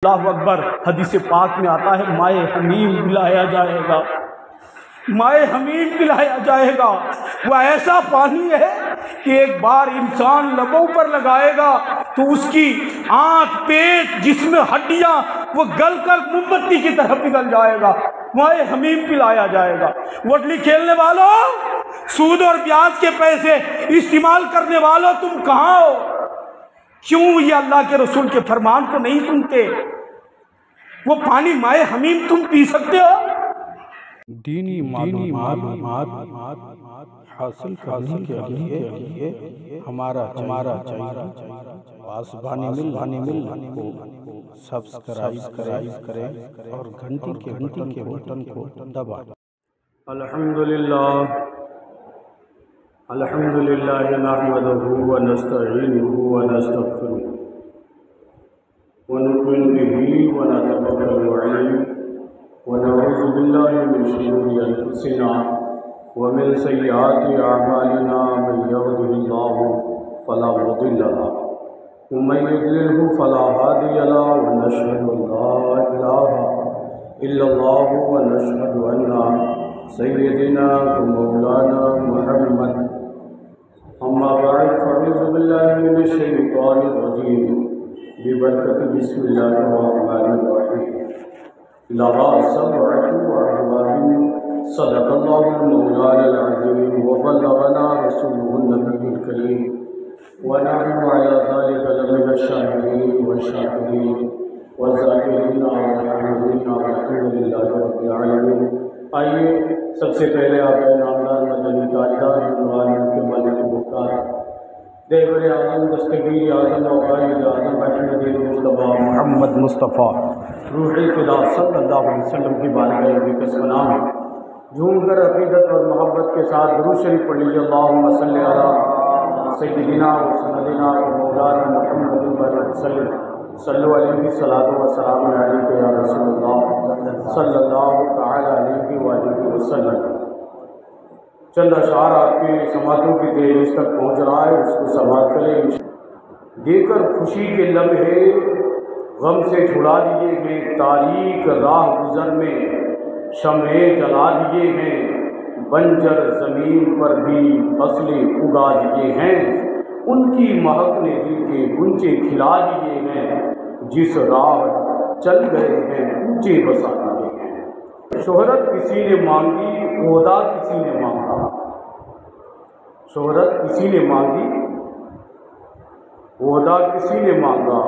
اللہ اکبر۔ حدیث پاک میں آتا ہے مائے حمیم پلایا جائے گا، مائے حمیم پلایا جائے گا۔ وہ ایسا پانی ہے کہ ایک بار انسان لبوں پر لگائے گا تو اس کی آنت، پیٹ، جسم، ہڈیاں وہ گل کر موم بتی کی طرح پگھل جائے گا۔ مائے حمیم پلایا جائے گا۔ وٹلی کھیلنے والوں، سود اور بیاج کے پیسے استعمال کرنے والوں، تم کہاں ہو؟ کیوں یہ اللہ کے رسول کے فرمان کو نہیں سنتے؟ وہ پانی مائے حمیم تم پی سکتے ہو؟ دینی معلومات حاصل کرنے کے لیے ہمارا چینل واسبانی مل کو سبسکرائب کریں اور گھنٹی کے بٹن کو دبائیں۔ الحمدللہ نحمدہ ونستعینہ ونستغفرہ ونؤمن بہ ونتوکل علیہ ونعوذ باللہ من شرور انفسنا ومن سیئات اعمالنا، من یهده اللہ فلا مضل له ومن یضللہ فلا ہادی له، ونشهد ان لا الہ الا اللہ ونشهد ان سیدنا ومولانا محمد۔ اما بعد فاعوذ باللہ من الشیطان الرجیم، ببرکت بسم اللہ الرحمن الرحیم۔ لها سبعة أبواب، صدق الله المولانا العظيم وبلغنا رسوله النبي الكريم، ونحن على ذلك لمن الشاهدين والشاكرين والذاكرين والحامدين والحمد لله رب العالمين۔ آئیے سب سے پہلے آپ نامدار مدنی تاجدار عنوان کے مالک مختار دیور اعظم دستگیر اعظم و قائد اعظم احمد مصطفیٰ محمد مصطفیٰ روح فدا صلی اللہ علیہ وسلم کی بارگاہ بکس نام جھوم کر عقیدت اور محبت کے ساتھ درود شریف پڑھ لیجیے۔ اللہم صلی علی سیدنا و سندنا و مولانا محمد وسلم، صلو علیہ الصلاۃ والسلام علیک یا رسول اللہ صلی اللہ تعالی علیہ وآلہ وسلم۔ چند اشعار آپ کی سماعتوں کی دہلیز تک پہنچ رہا ہے، اس کو سماعت کریں۔ دے کر خوشی کے لمحے غم سے چھڑا دیے ہیں، تاریک راہ گزر میں شمعیں جلا دیے ہیں، بنجر زمین پر بھی فصلیں اگا دیے ہیں، ان کی مہک نے دل کے گنچے کھلا دیے ہیں، جس راہ چل گئے ہیں اونچے بسا دیے ہیں۔ شہرت کسی نے مانگی، عہدہ کسی نے مانگا، شہرت کسی نے مانگی، عہدہ کسی نے مانگا،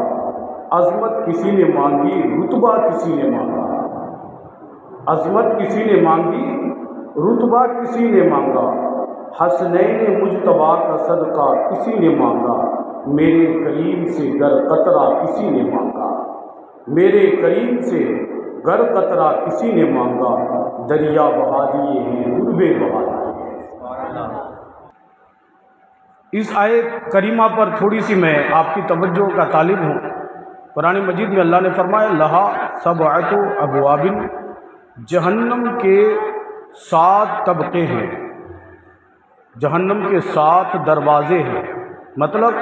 عظمت کسی نے مانگی، رتبہ کسی نے مانگا، عظمت کسی نے مانگی، رتبہ کسی نے مانگا، حسنین مجتبیٰ کا صدقہ کسی نے مانگا، میرے کریم سے گر قطرہ کسی نے مانگا، میرے کریم سے گر قطرہ کسی نے مانگا، دریا بہا دیے ہیں، دربے بہا دیے ہیں۔ اس آیت کریمہ پر تھوڑی سی میں آپ کی توجہ کا طالب ہوں۔ قرآن مجید میں اللہ نے فرمایا لہا سبعۃ ابواب، جہنم کے 7 طبقے ہیں، جہنم کے 7 دروازے ہیں، مطلب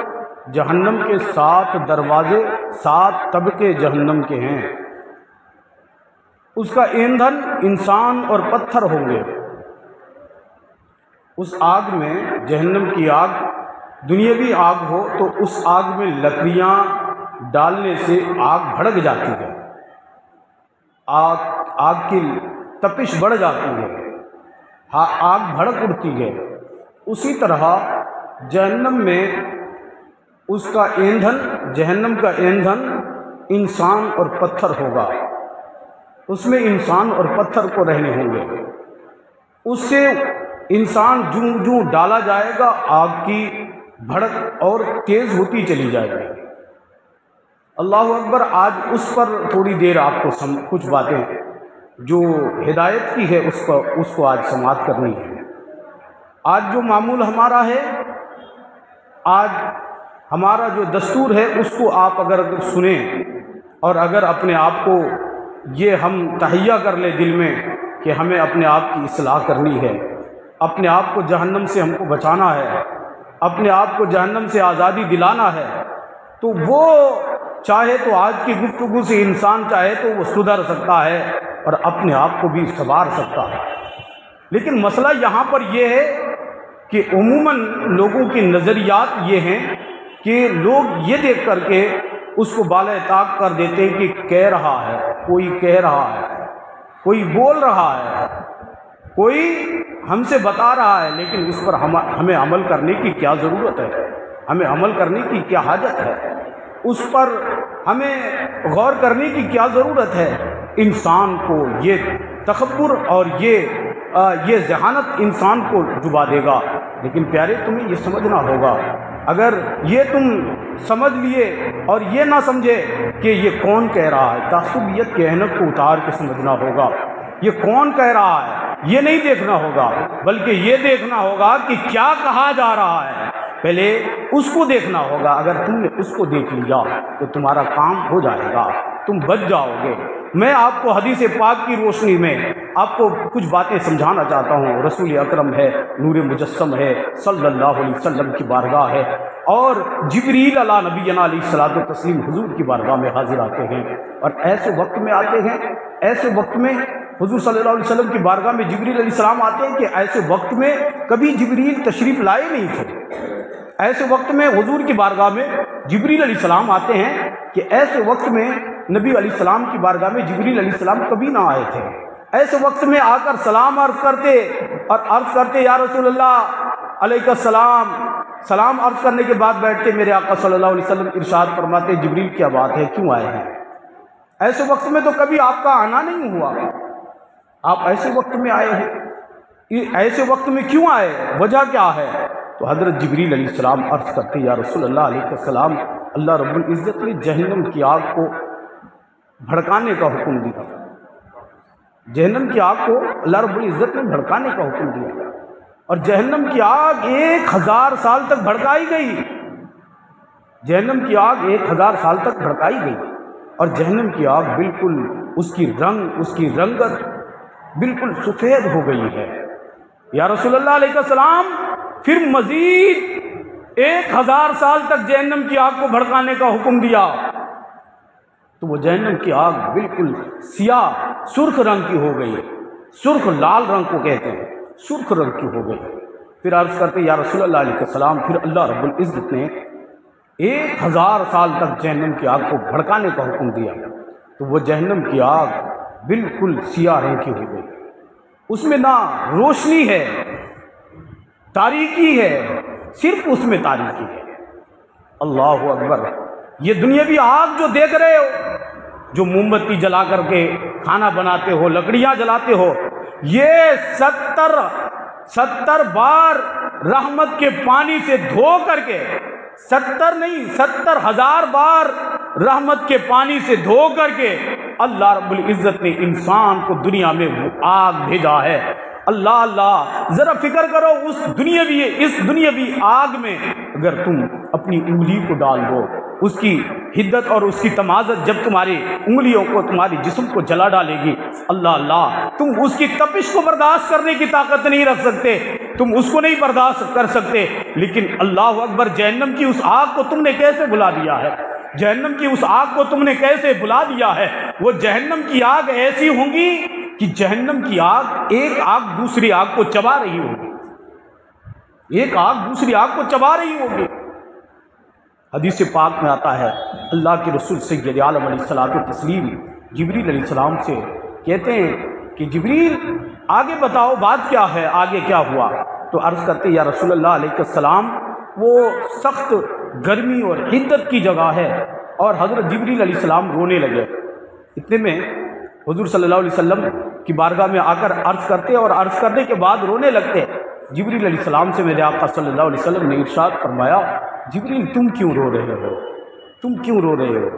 جہنم کے 7 دروازے، 7 طبقے جہنم کے ہیں۔ اس کا ایندھن انسان اور پتھر ہوں گے۔ اس آگ میں، جہنم کی آگ دنیاوی آگ ہو تو اس آگ میں لکڑیاں ڈالنے سے آگ بھڑک جاتی ہے، آگ کی تپش بڑھ جاتی ہے، آگ بھڑک اڑتی ہے۔ اسی طرح جہنم میں اس کا ایندھن، جہنم کا ایندھن انسان اور پتھر ہوگا، اس میں انسان اور پتھر کو رہنے ہوں گے۔ اس سے انسان جوں ڈالا جائے گا آگ کی بھڑک اور تیز ہوتی چلی جائے گی۔ اللہ اکبر۔ آج اس پر تھوڑی دیر آپ کو کچھ باتیں جو ہدایت کی ہے اس کو آج سماعت کرنی ہے۔ آج جو معمول ہمارا ہے، آج ہمارا جو دستور ہے، اس کو آپ اگر سنیں اور اگر اپنے آپ کو یہ ہم تہیہ کر لیں دل میں کہ ہمیں اپنے آپ کی اصلاح کرنی ہے، اپنے آپ کو جہنم سے ہم کو بچانا ہے، اپنے آپ کو جہنم سے آزادی دلانا ہے، تو وہ چاہے تو آج کی گفتگو سے انسان چاہے تو وہ سدھر سکتا ہے اور اپنے آپ کو بھی سنوار سکتا ہے، لیکن مسئلہ یہاں پر یہ ہے کہ عموماً لوگوں کے نظریات یہ ہیں کہ لوگ یہ دیکھ کر کے اس کو بالائے طاق کر دیتے ہیں کہ کہہ رہا ہے، کوئی کہہ رہا ہے، کوئی بول رہا ہے، کوئی ہم سے بتا رہا ہے، لیکن اس پر ہمیں عمل کرنے کی کیا ضرورت ہے، ہمیں عمل کرنے کی کیا حاجت ہے، اس پر ہمیں غور کرنے کی کیا ضرورت ہے۔ انسان کو یہ تکبر اور یہ ذہانت انسان کو ڈبا دے گا۔ لیکن پیارے تمہیں یہ سمجھنا ہوگا، اگر یہ تم سمجھ لیے اور یہ نہ سمجھے کہ یہ کون کہہ رہا ہے، تعصبیت کے عینک کو اتار کے سمجھنا ہوگا، یہ کون کہہ رہا ہے یہ نہیں دیکھنا ہوگا، بلکہ یہ دیکھنا ہوگا کہ کیا کہا جا رہا ہے، پہلے اس کو دیکھنا ہوگا۔ اگر تم نے اس کو دیکھ لیا تو تمہارا کام ہو جائے گا، تم بچ جاؤ گے۔ میں آپ کو حدیث پاک کی روشنی میں آپ کو کچھ باتیں سمجھانا چاہتا ہوں۔ رسول اکرم ہے، نور مجسم ہے، صلی اللہ علیہ وسلم کی بارگاہ ہے، اور جبریل علیہ نبینا علیہ الصلوۃ والتسلیم حضور کی بارگاہ میں حاضر آتے ہیں، اور ایسے وقت میں آتے ہیں، ایسے وقت میں حضور صلی اللہ علیہ وسلم کی بارگاہ میں جبریل علیہ السلام آتے ہیں کہ ایسے وقت میں کبھی جبریل تشریف لائے نہیں تھے۔ ایسے وقت میں حضور کی بارگاہ میں جبریل علیہ السلام آتے ہیں کہ ایسے وقت میں نبی علیہ السلام کی بارگاہ میں جبریل علیہ السلام کبھی نہ آئے تھے۔ ایسے وقت میں آ کر سلام عرض کرتے اور عرض کرتے یا رسول اللہ علیہ السلام، سلام عرض کرنے کے بعد بیٹھتے، میرے آقا صلی اللہ علیہ وسلم ارشاد فرماتے جبریل کیا بات ہے، کیوں آئے ہیں؟ ایسے وقت میں تو کبھی آپ کا آنا نہیں ہوا، آپ ایسے وقت میں آئے ہیں، ایسے وقت میں کیوں آئے، وجہ کیا ہے؟ تو حضرت جبریل علیہ السلام عرض کرتے یا رسول اللہ علیہ السلام، اللہ رب العزت نے جہنم کی آگ کو بھڑکانے کا حکم دیا، جہنم کی آگ کو اللہ رب العزت نے بھڑکانے کا حکم دیا، اور جہنم کی آگ 1000 سال تک بھڑکائی گئی، جہنم کی آگ 1000 سال تک بھڑکائی گئی، اور جہنم کی آگ بالکل اس کی رنگت بالکل سفید ہو گئی ہے۔ یا رسول اللہ علیہ السلام پھر مزید 1000 سال تک جہنم کی آگ کو بھڑکانے کا حکم دیا، تو وہ جہنم کی آگ بالکل سیاہ سرخ رنگ کی ہو گئی، سرخ لال رنگ کو کہتے ہیں، سرخ رنگ کی ہو گئی۔ پھر عرض کرتے یا رسول اللہ علیہ السلام، پھر اللہ رب العزت نے 1000 سال تک جہنم کی آگ کو بھڑکانے کا حکم دیا، تو وہ جہنم کی آگ بالکل سیاہ رنگ کی ہو گئی، اس میں نہ روشنی ہے، تاریکی ہے، صرف اس میں تاریکی ہے۔ اللہ اکبر! یہ دنیاوی آگ جو دیکھ رہے ہو، جو موم بتی جلا کر کے کھانا بناتے ہو، لکڑیاں جلاتے ہو، یہ 70 بار رحمت کے پانی سے دھو کر کے، 70,000 بار رحمت کے پانی سے دھو کر کے اللہ رب العزت نے انسان کو دنیا میں وہ آگ بھیجا ہے۔ اللہ ذرا فکر کرو، اس دنیاوی آگ میں اگر تم اپنی انگلی کو ڈال دو، اس کی حدت اور اس کی تمازت جب تمہاری انگلیوں کو، تمہاری جسم کو جلا ڈالے گی، اللہ تم اس کی تپش کو برداشت کرنے کی طاقت نہیں رکھ سکتے، تم اس کو نہیں برداشت کر سکتے۔ لیکن اللہ اکبر، جہنم کی اس آگ کو تم نے کیسے بھلا دیا ہے، جہنم کی اس آگ کو تم نے کیسے بھلا دیا ہے۔ وہ جہنم کی آگ ایسی ہوں گی کہ جہنم کی آگ، ایک آگ دوسری آگ کو چبا رہی ہوگی، ایک آگ دوسری آگ کو چبا رہی ہوگی۔ حدیث پاک میں آتا ہے، اللہ کے رسول سید عالم علیہ الصلوۃ والتسلیم جبریل علیہ السلام سے کہتے ہیں کہ جبریل آگے بتاؤ بات کیا ہے، آگے کیا ہوا؟ تو عرض کرتے یا رسول اللہ علیہ السلام، وہ سخت گرمی اور حدت کی جگہ ہے، اور حضرت جبریل علیہ السلام رونے لگے۔ اتنے میں حضور صلی اللہ علیہ وسلم کی بارگاہ میں آ کر عرض کرتے اور عرض کرنے کے بعد رونے لگتے۔ جبریل علیہ السلام سے میرے آقا صلی اللہ علیہ وسلم نے ارشاد فرمایا، جبریل تم کیوں رو رہے ہو، تم کیوں رو رہے ہو؟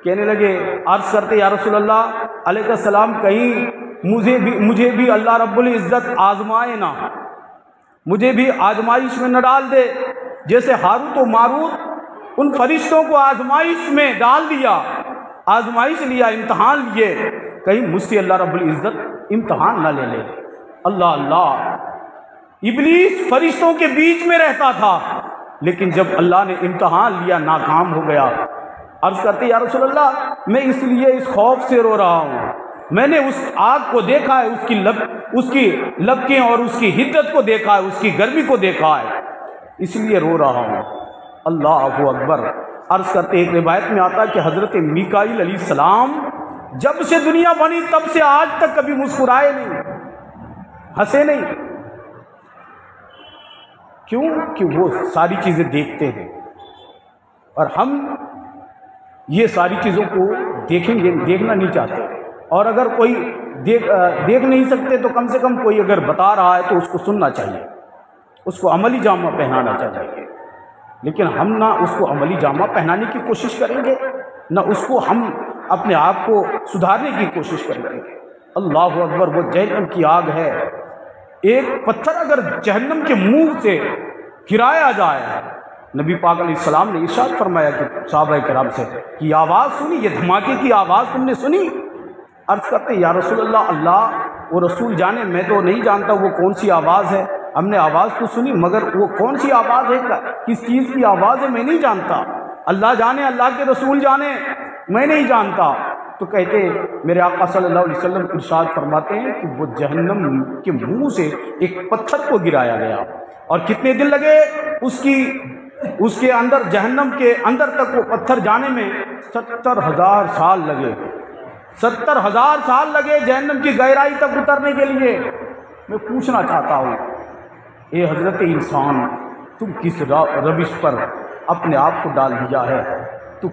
کہنے لگے، عرض کرتے یا رسول اللہ علیہ السلام، کہیں مجھے بھی اللہ رب العزت آزمائے نہ، مجھے بھی آزمائش میں نہ ڈال دے، جیسے ہاروت و ماروت ان فرشتوں کو آزمائش میں ڈال دیا، آزمائش لیا، امتحان لیے، کہیں مجھ سے اللہ رب العزت امتحان نہ لے لے۔ اللہ ابلیس فرشتوں کے بیچ میں رہتا تھا، لیکن جب اللہ نے امتحان لیا، ناکام ہو گیا۔ عرض کرتے یا رسول اللہ میں اس لیے اس خوف سے رو رہا ہوں، میں نے اس آگ کو دیکھا ہے، اس کی لپکیں اور اس کی حدت کو دیکھا ہے، اس کی گرمی کو دیکھا ہے، اس لیے رو رہا ہوں۔ اللہ اکبر۔ عرض کرتے ایک روایت میں آتا ہے کہ حضرت میکائیل علیہ السلام جب سے دنیا بنی تب سے آج تک کبھی مسکرائے نہیں، ہنسے نہیں۔ کیوں؟ کہ وہ ساری چیزیں دیکھتے ہیں، اور ہم یہ ساری چیزوں کو دیکھنا نہیں چاہتے، اور اگر کوئی دیکھ نہیں سکتے تو کم سے کم کوئی اگر بتا رہا ہے تو اس کو سننا چاہیے، اس کو عملی جامہ پہنانا چاہیے، لیکن ہم نہ اس کو عملی جامہ پہنانے کی کوشش کریں گے، نہ اس کو ہم اپنے آپ کو سدھارنے کی کوشش کریں گے۔ اللہ اکبر۔ وہ جہنم کی آگ ہے، ایک پتھر اگر جہنم کے منہ سے گرایا جائے، نبی پاک علیہ السلام نے ارشاد فرمایا کہ صحابہ کرام سے کہ یہ آواز سنی، یہ دھماکے کی آواز تم نے سنی؟ عرض کرتے یا رسول اللہ، اللہ وہ رسول جانے، میں تو نہیں جانتا وہ کون سی آواز ہے، ہم نے آواز تو سنی مگر وہ کون سی آواز ہے، کس چیز کی آواز ہے میں نہیں جانتا، اللہ جانے، اللہ کے رسول جانے، میں نہیں جانتا۔ تو کہتے میرے آقا صلی اللہ علیہ وسلم ارشاد فرماتے ہیں کہ وہ جہنم کے منہ سے ایک پتھر کو گرایا گیا، اور کتنے دن لگے اس کے اندر، جہنم کے اندر تک وہ پتھر جانے میں 70,000 سال لگے، 70,000 سال لگے جہنم کی گہرائی تک اترنے کے لیے۔ میں پوچھنا چاہتا ہوں اے حضرت انسان، تم کس روش پر اپنے آپ کو ڈال دیا ہے؟ تو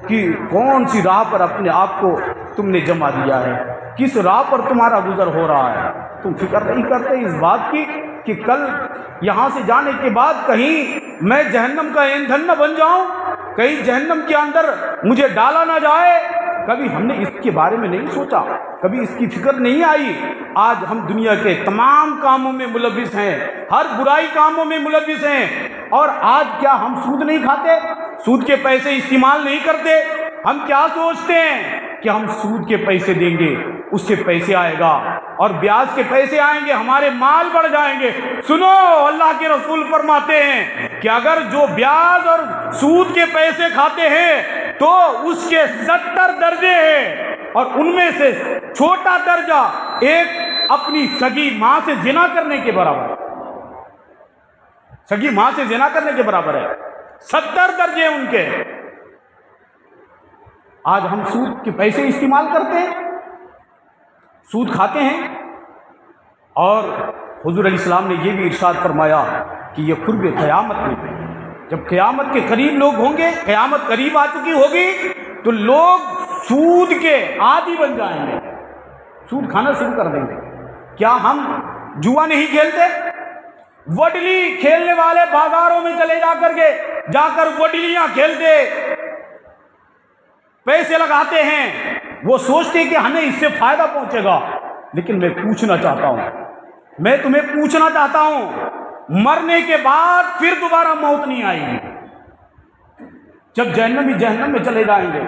کون سی راہ پر اپنے آپ کو تم نے جمع دیا ہے؟ کس راہ پر تمہارا گزر ہو رہا ہے؟ تم فکر نہیں کرتے اس بات کی کہ کل یہاں سے جانے کے بعد کہیں میں جہنم کا ایندھن نہ بن جاؤں، کہیں جہنم کے اندر مجھے ڈالا نہ جائے؟ کبھی ہم نے اس کے بارے میں نہیں سوچا، کبھی اس کی فکر نہیں آئی۔ آج ہم دنیا کے تمام کاموں میں ملوث ہیں، ہر برائی کاموں میں ملوث ہیں، اور آج کیا ہم سود نہیں کھاتے، سود کے پیسے استعمال نہیں کرتے؟ ہم کیا سوچتے ہیں کہ ہم سود کے پیسے دیں گے، اس سے پیسے آئے گا، اور بیاج کے پیسے آئیں گے، ہمارے مال بڑھ جائیں گے۔ سنو، اللہ کے رسول فرماتے ہیں کہ اگر جو بیاج اور سود کے پیسے کھاتے ہیں تو اس کے 70 درجے ہیں، اور ان میں سے چھوٹا درجہ ایک اپنی سگی ماں سے زنا کرنے کے برابر ہے، سگی ماں سے زنا کرنے کے برابر ہے، 70 درجے ان کے۔ آج ہم سود کے پیسے استعمال کرتے ہیں، سود کھاتے ہیں، اور حضور علیہ السلام نے یہ بھی ارشاد فرمایا کہ یہ قرب قیامت میں، جب قیامت کے قریب لوگ ہوں گے، قیامت قریب آ چکی ہوگی، تو لوگ سود کے عادی بن جائیں گے، سود کھانا شروع کر دیں گے۔ کیا ہم جوا نہیں کھیلتے؟ وڈلی کھیلنے والے بازاروں میں چلے جا کر وڈلیاں کھیلتے، پیسے لگاتے ہیں، وہ سوچتے کہ ہمیں اس سے فائدہ پہنچے گا۔ لیکن میں پوچھنا چاہتا ہوں، میں تمہیں پوچھنا چاہتا ہوں، مرنے کے بعد پھر دوبارہ موت نہیں آئے گی؟ جب جہنمی جہنم میں چلے جائیں گے،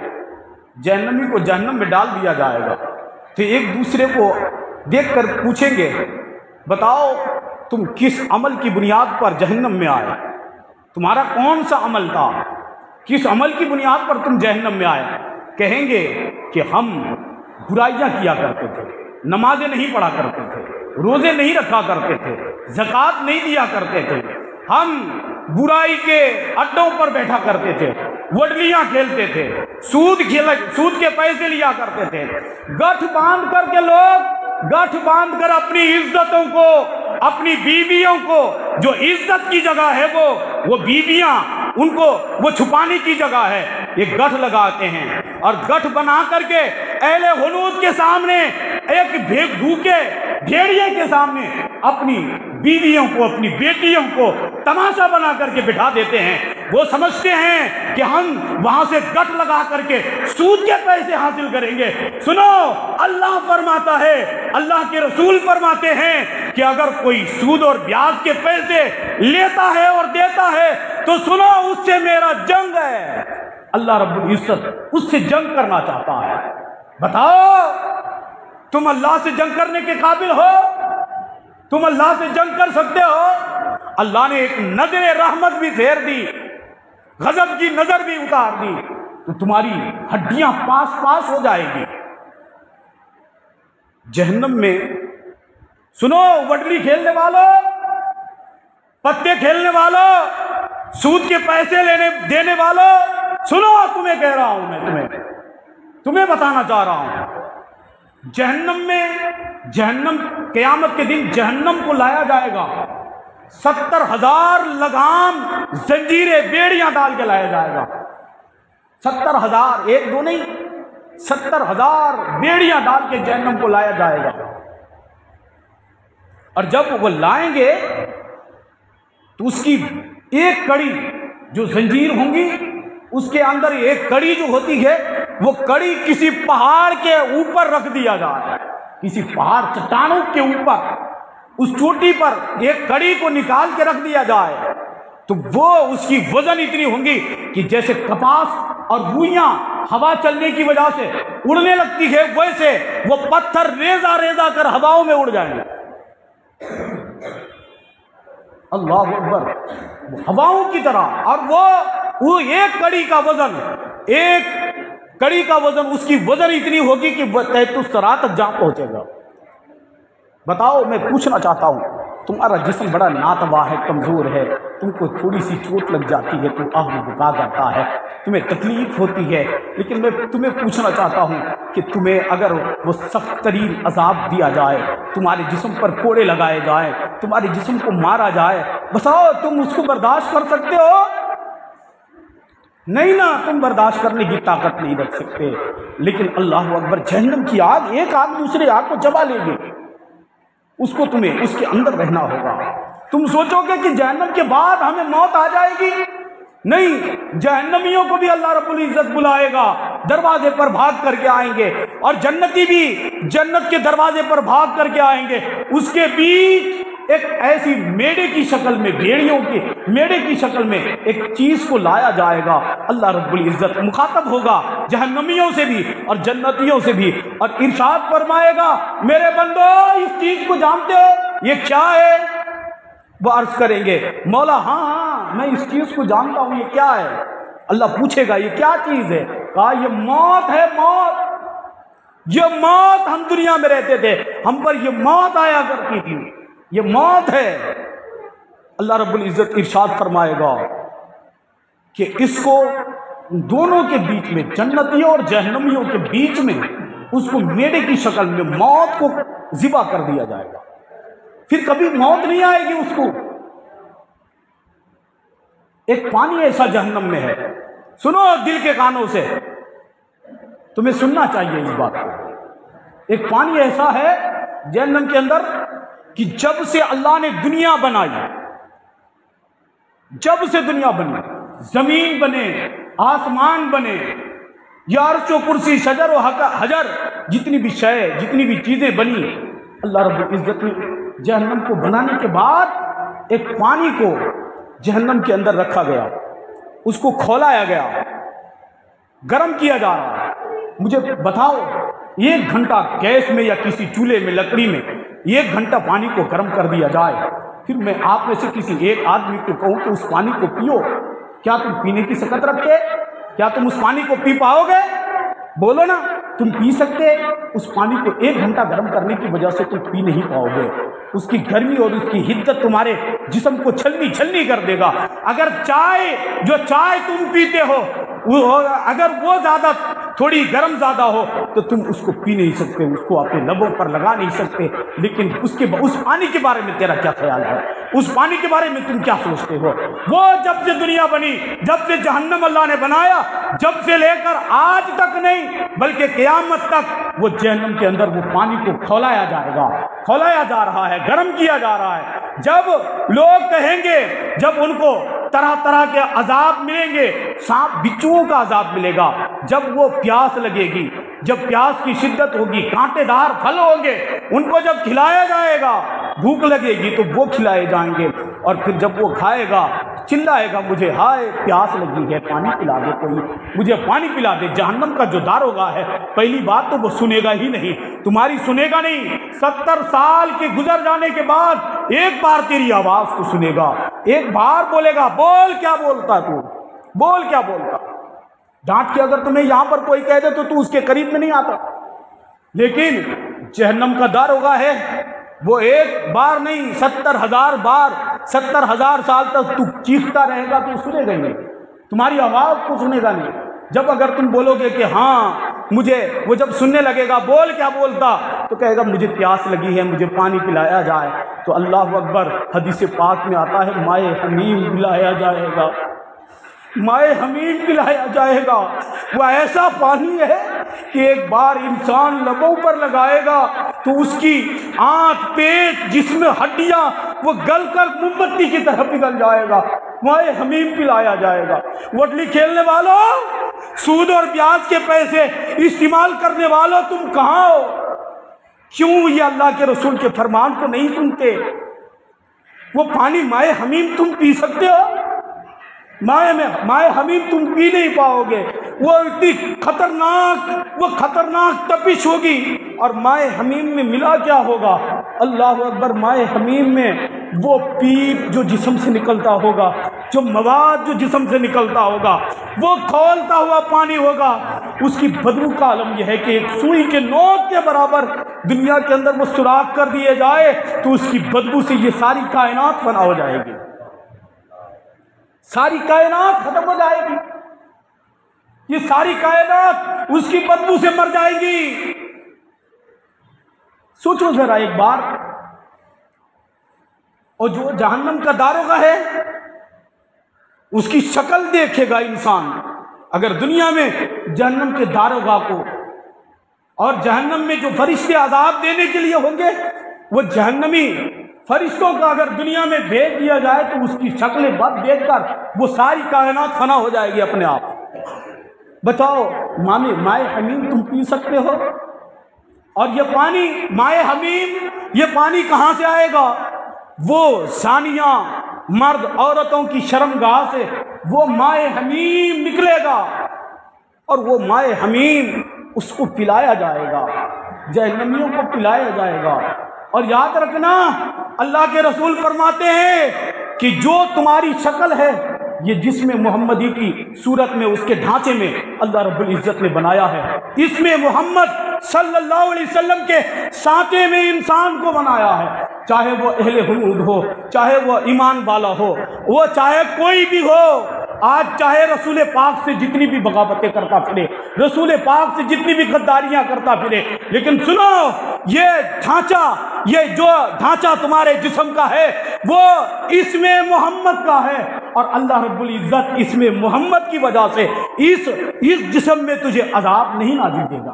جہنمی کو جہنم میں ڈال دیا جائے گا، تو ایک دوسرے کو دیکھ کر پوچھیں گے بتاؤ تم کس عمل کی بنیاد پر جہنم میں آئے، تمہارا کون سا عمل تھا، کس عمل کی بنیاد پر تم جہنم میں آئے؟ کہیں گے کہ ہم برائیاں کیا کرتے تھے، نمازیں نہیں پڑھا کرتے تھے، روزے نہیں رکھا کرتے تھے، زکوٰۃ نہیں دیا کرتے تھے، ہم برائی کے اڈوں پر بیٹھا کرتے تھے، وڈلیاں کھیلتے تھے، سود کے پیسے لیا کرتے تھے۔ گٹھ باندھ کر کے لوگ، گٹھ باندھ کر اپنی عزتوں کو، اپنی بیویوں کو، جو عزت کی جگہ ہے وہ بیویاں، ان کو وہ چھپانے کی جگہ ہے، یہ گٹھ لگاتے ہیں، اور گٹھ بنا کر کے اہل حنود کے سامنے، ایک بھوکے بھیڑیے کے سامنے اپنی بیویوں کو، اپنی بیٹیوں کو تماشا بنا کر کے بٹھا دیتے ہیں۔ وہ سمجھتے ہیں کہ ہم وہاں سے گٹھ لگا کر کے سود کے پیسے حاصل کریں گے۔ سنو، اللہ فرماتا ہے، اللہ کے رسول فرماتے ہیں کہ اگر کوئی سود اور بیاج کے پیسے لیتا ہے اور دیتا ہے تو سنو، اس سے میرا جنگ ہے۔ اللہ رب العزت اس سے جنگ کرنا چاہتا ہے۔ بتاؤ، تم اللہ سے جنگ کرنے کے قابل ہو؟ تم اللہ سے جنگ کر سکتے ہو؟ اللہ نے ایک نظر رحمت بھی پھیر دی، غضب کی نظر بھی اتار دی، تو تمہاری ہڈیاں پاس پاس ہو جائے گی۔ جہنم میں سنو وڈلی کھیلنے والوں، پتے کھیلنے والوں، سود کے پیسے دینے والوں، سنو تمہیں کہہ رہا ہوں، میں تمہیں بتانا چاہ رہا ہوں، جہنم قیامت کے دن جہنم کو لایا جائے گا، 70,000 لگام زنجیریں بیڑیاں ڈال کے لایا جائے گا، 70,000، ایک دو نہیں، 70,000 بیڑیاں ڈال کے جہنم کو لایا جائے گا۔ اور جب وہ لائیں گے تو اس کی ایک کڑی جو زنجیر ہوں گی، اس کے اندر ایک کڑی جو ہوتی ہے، وہ کڑی کسی پہاڑ کے اوپر رکھ دیا جائے، کسی پہاڑ چٹانوں کے اوپر، اس چوٹی پر ایک کڑی کو نکال کے رکھ دیا جائے، تو وہ اس کی وزن اتنی ہوں گی کہ جیسے کپاس اور روئیاں ہوا چلنے کی وجہ سے اڑنے لگتی ہے، ویسے وہ پتھر ریزہ ریزہ کر ہواؤں میں اڑ جائیں گے۔ اللہ اکبر، ہواؤں کی طرح، اور وہ ایک کڑی کا وزن اس کی وزن اتنی ہوگی کہ وہ تحت الثری تک جا پہنچے گا۔ بتاؤ، میں پوچھنا چاہتا ہوں، تمہارا جسم بڑا ناتواں ہے، کمزور ہے، تم کو تھوڑی سی چوٹ لگ جاتی ہے تو آہ بکا جاتا ہے، تمہیں تکلیف ہوتی ہے، لیکن میں تمہیں پوچھنا چاہتا ہوں کہ تمہیں اگر وہ سخت ترین عذاب دیا جائے، تمہارے جسم پر کوڑے لگائے جائیں، تمہارے جسم کو مارا جائے، بتاؤ تم اس کو برداشت کر سکتے ہو؟ نہیں نا، تم برداشت کرنے کی طاقت نہیں رکھ سکتے۔ لیکن اللہ اکبر، جہنم کی آگ ایک آگ دوسرے آگ کو چبا لے گی، اس کو تمہیں اس کے اندر رہنا ہوگا۔ تم سوچو گے کہ جہنم کے بعد ہمیں موت آ جائے گی؟ نہیں، جہنمیوں کو بھی اللہ رب العزت بلائے گا، دروازے پر بھاگ کر کے آئیں گے، اور جنتی بھی جنت کے دروازے پر بھاگ کر کے آئیں گے۔ اس کے بیچ ایک ایسی میڑے کی شکل میں، بھیڑیوں کی میڑے کی شکل میں ایک چیز کو لایا جائے گا۔ اللہ رب العزت مخاطب ہوگا جہنمیوں سے بھی اور جنتیوں سے بھی، اور ارشاد فرمائے گا، میرے بندو اس چیز کو جانتے ہو یہ کیا ہے؟ وہ عرض کریں گے، مولا ہاں میں اس چیز کو جانتا ہوں، یہ کیا ہے؟ اللہ پوچھے گا یہ کیا چیز ہے؟ کہا یہ موت ہے، یہ موت، ہم دنیا میں رہتے تھے، ہم پر یہ موت آیا کرتی تھی، یہ موت ہے۔ اللہ رب العزت ارشاد فرمائے گا کہ اس کو دونوں کے بیچ میں، جنتیوں اور جہنمیوں کے بیچ میں، اس کو میڑے کی شکل میں موت کو ذبح کر دیا جائے گا، پھر کبھی موت نہیں آئے گی اس کو۔ ایک پانی ایسا جہنم میں ہے، سنو دل کے کانوں سے، تمہیں سننا چاہیے اس بات کو۔ ایک پانی ایسا ہے جہنم کے اندر کہ جب سے اللہ نے دنیا بنائی، جب سے دنیا بنی، زمین بنے، آسمان بنے، یا عرش و کرسی، شجر و حجر، جتنی بھی شے، جتنی بھی چیزیں بنی، اللہ رب العزت نے جہنم کو بنانے کے بعد ایک پانی کو جہنم کے اندر رکھا گیا، اس کو کھولایا گیا، گرم کیا جا رہا ہے۔ مجھے بتاؤ، 1 گھنٹہ گیس میں یا کسی چولہے میں، لکڑی میں 1 گھنٹہ پانی کو گرم کر دیا جائے، پھر میں آپ میں سے کسی ایک آدمی کو کہوں کہ اس پانی کو پیو، کیا تم پینے کی سکت رکھتے؟ کیا تم اس پانی کو پی پاؤ گے؟ بولو نا، تم پی سکتے؟ اس پانی کو 1 گھنٹہ گرم کرنے کی وجہ سے تم پی نہیں پاؤ گے، اس کی گرمی اور اس کی حدت تمہارے جسم کو چھلنی کر دے گا۔ اگر جو چائے تم پیتے ہو، اگر وہ زیادہ تھوڑی گرم زیادہ ہو تو تم اس کو پی نہیں سکتے، اس کو اپنے لبوں پر لگا نہیں سکتے، لیکن اس پانی کے بارے میں تیرا کیا خیال ہے؟ اس پانی کے بارے میں تم کیا سوچتے ہو؟ وہ جب سے دنیا بنی، جب سے جہنم اللہ نے بنایا، جب سے لے کر آج تک نہیں بلکہ قیامت تک، وہ جہنم کے اندر وہ پانی کو کھولایا جائے گا، کھولایا جا رہا ہے، گرم کیا جا رہا ہے۔ جب لوگ کہیں گے، جب ان کو طرح طرح کے عذاب ملیں گے، سانپ بچھوؤں کا عذاب ملے گا، جب وہ پیاس لگے گی، جب پیاس کی شدت ہوگی، کانٹے دار پھل ہوں گے، ان کو جب کھلایا جائے گا، بھوک لگے گی تو وہ کھلائے جائیں گے، اور پھر جب وہ کھائے گا چلائے گا، مجھے ہائے پیاس لگی ہے، پانی پلا دے، کوئی مجھے پانی پلا دے۔ جہنم کا جو داروغہ ہے، پہلی بات تو وہ سنے گا ہی نہیں، تمہاری سنے گا نہیں، 70 سال کے گزر جانے کے بعد ایک بار تیری آواز کو سنے گا، ایک بار بولے گا، بول کیا بولتا تو، بول کیا بولتا۔ ڈانٹ کے اگر تمہیں یہاں پر کوئی کہہ دے تو تو اس کے قریب میں نہیں آتا، لیکن جہنم کا داروغہ ہے، وہ ایک بار نہیں 70,000 بار 70,000 سال تک تو چیختا رہے گا تو سنے گا نہیں، تمہاری آواز کو سنے گا نہیں۔ جب اگر تم بولو گے کہ ہاں مجھے، وہ جب سننے لگے گا بول کیا بولتا، تو کہے گا مجھے پیاس لگی ہے، مجھے پانی پلایا جائے، تو اللہ اکبر، حدیث پاک میں آتا ہے مائے حمیم پلایا جائے گا، مائے حمیم پلایا جائے گا۔ وہ ایسا پانی ہے کہ ایک بار انسان لبوں پر لگائے گا تو اس کی آنت، پیٹ، جسم، ہڈیاں وہ گل کر موم بتی کی طرح پگھل جائے گا، مائے حمیم پلایا جائے گا۔ وٹلی کھیلنے والوں، سود اور بیاج کے پیسے استعمال کرنے والوں، تم کہاں ہو؟ کیوں یہ اللہ کے رسول کے فرمان کو نہیں سنتے؟ وہ پانی مائے حمیم تم پی سکتے ہو؟ مائے حمیم تم پی نہیں پاؤ گے، وہ اتنی خطرناک تپش ہوگی۔ اور مائے حمیم میں ملا کیا ہوگا؟ اللہ اکبر، مائے حمیم میں وہ پیپ جو جسم سے نکلتا ہوگا، جو مواد جو جسم سے نکلتا ہوگا، وہ کھولتا ہوا پانی ہوگا۔ اس کی بدبو کا عالم یہ ہے کہ ایک سوئی کے نوک کے برابر دنیا کے اندر وہ سوراخ کر دیے جائے تو اس کی بدبو سے یہ ساری کائنات فنا ہو جائے گی، ساری کائنات ختم ہو جائے گی، یہ ساری کائنات اس کی بدبو سے مر جائے گی۔ سوچو ذرا ایک بار، اور جو جہنم کا داروغہ ہے اس کی شکل دیکھے گا انسان۔ اگر دنیا میں جہنم کے داروغہ کو اور جہنم میں جو فرشتے عذاب دینے کے لیے ہوں گے، وہ جہنمی فرشتوں کا اگر دنیا میں بھیج دیا جائے تو اس کی شکل بد دیکھ کر وہ ساری کائنات فنا ہو جائے گی اپنے آپ۔ بتاؤ مائے حمیم تم پی سکتے ہو؟ اور یہ پانی مائے حمیم، یہ پانی کہاں سے آئے گا؟ وہ زانیہ مرد عورتوں کی شرمگاہ سے وہ مائے حمیم نکلے گا، اور وہ مائے حمیم اس کو پلایا جائے گا، جہنمیوں کو پلایا جائے گا۔ اور یاد رکھنا، اللہ کے رسول فرماتے ہیں کہ جو تمہاری شکل ہے یہ جسم محمدی کی صورت میں، اس کے ڈھانچے میں اللہ رب العزت نے بنایا ہے، اس میں محمد صلی اللہ علیہ وسلم کے سانچے میں انسان کو بنایا ہے، چاہے وہ اہل حدود ہو، چاہے وہ ایمان والا ہو، وہ چاہے کوئی بھی ہو۔ آج چاہے رسول پاک سے جتنی بھی بغاوتیں کرتا پھرے، رسول پاک سے جتنی بھی غداریاں کرتا پھرے، لیکن سنو، یہ جو ڈھانچہ تمہارے جسم کا ہے وہ اس میں محمد کا ہے، اور اللہ رب العزت اس میں محمد کی وجہ سے اس جسم میں تجھے عذاب نہیں نازل دے گا،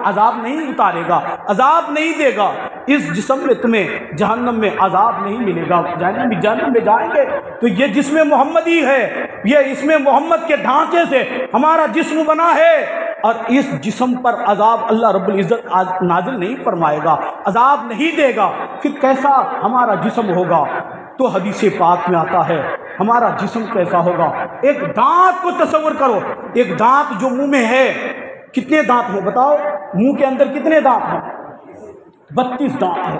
عذاب نہیں اتارے گا، عذاب نہیں دے گا، اس جسم میں تمہیں جہنم میں عذاب نہیں ملے گا۔ جہنم میں جائیں گے تو یہ جسم محمدی ہے، یہ اس میں محمد کے ڈھانچے سے ہمارا جسم بنا ہے، اور اس جسم پر عذاب اللہ رب العزت نازل نہیں فرمائے گا، عذاب نہیں دے گا۔ پھر کیسا ہمارا جسم ہوگا؟ تو حدیث پاک میں آتا ہے ہمارا جسم کیسا ہوگا۔ ایک دانت کو تصور کرو، ایک دانت جو منہ میں ہے، کتنے دانت ہیں بتاؤ؟ منہ کے اندر کتنے دانت ہیں؟ 32 دانت ہیں،